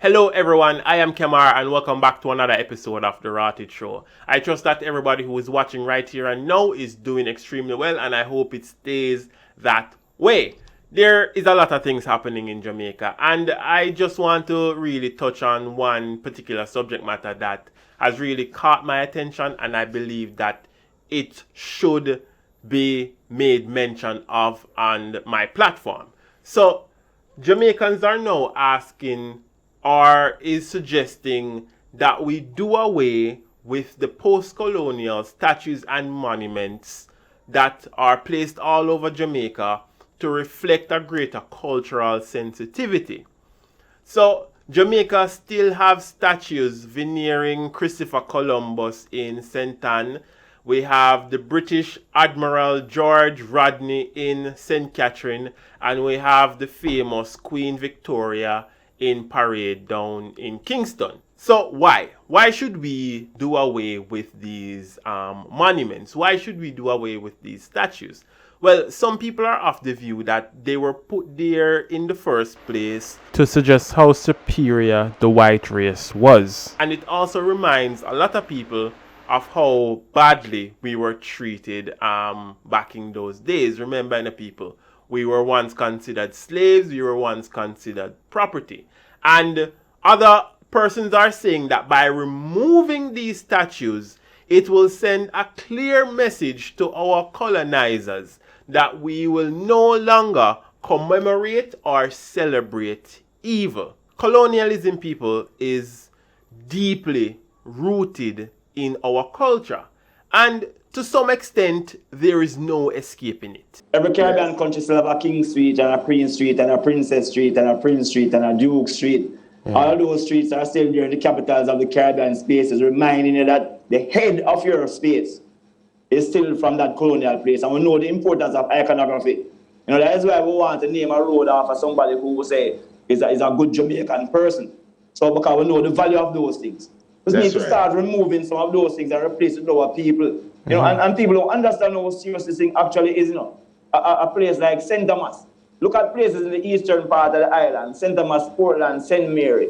Hello everyone, I am Kemar and welcome back to another episode of The Rotted Show. I trust that everybody who is watching right here and now is doing extremely well, and I hope it stays that way. There is a lot of things happening in Jamaica, and I just want to really touch on one particular subject matter that has really caught my attention, and I believe that it should be made mention of on my platform. So Jamaicans are now asking or is suggesting that we do away with the post-colonial statues and monuments that are placed all over Jamaica to reflect a greater cultural sensitivity. So Jamaica still have statues veneering Christopher Columbus in St. Anne. We have the British Admiral George Rodney in St. Catherine, and we have the famous Queen Victoria in Parade down in Kingston. So why? Why should we do away with these monuments? Why should we do away with these statues? Well, some people are of the view that they were put there in the first place to suggest how superior the white race was. And it also reminds a lot of people of how badly we were treated back in those days. Remember, people, we were once considered slaves, we were once considered property. And other persons are saying that by removing these statues, it will send a clear message to our colonizers that we will no longer commemorate or celebrate evil. Colonialism, people, is deeply rooted in our culture, and to some extent there is no escaping it. Every Caribbean country still have a King Street and a Queen Street and a Princess Street and a Prince Street and a Duke Street. All those streets are still there in the capitals of the Caribbean spaces, reminding you that the head of your space is still from that colonial place. And we know the importance of iconography. That is why we want to name a road after somebody who will say is a good Jamaican person. So because we know the value of those things. We need to start removing some of those things and replace it with our people. And people don't understand how serious this thing actually is. A place like St. Thomas. Look at places in the eastern part of the island. St. Thomas, Portland, St. Mary.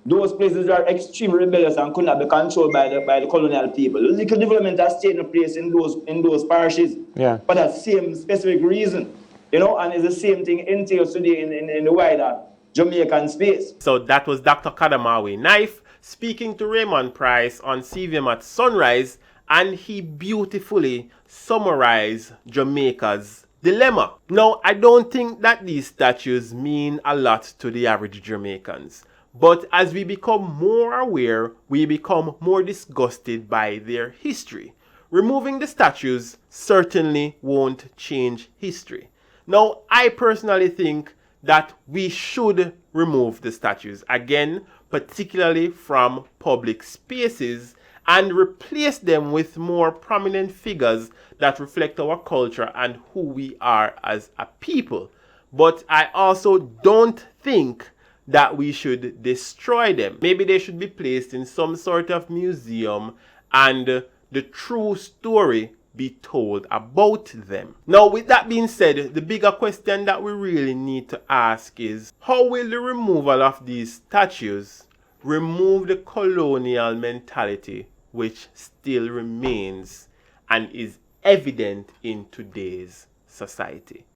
Those places are extremely rebellious and could not be controlled by the colonial people. Little development has taken place in those parishes for that same specific reason. And it's the same thing entails today in the wider Jamaican space. So that was Dr. Kadamawi Knife speaking to Raymond Price on CVM at Sunrise, and he beautifully summarized Jamaica's dilemma. Now, I don't think that these statues mean a lot to the average Jamaicans, but as we become more aware, we become more disgusted by their history. Removing the statues certainly won't change history. Now, I personally think that we should remove the statues, again, particularly from public spaces, and replace them with more prominent figures that reflect our culture and who we are as a people. But I also don't think that we should destroy them. Maybe they should be placed in some sort of museum and the true story be told about them. Now, with that being said, the bigger question that we really need to ask is, how will the removal of these statues remove the colonial mentality which still remains and is evident in today's society?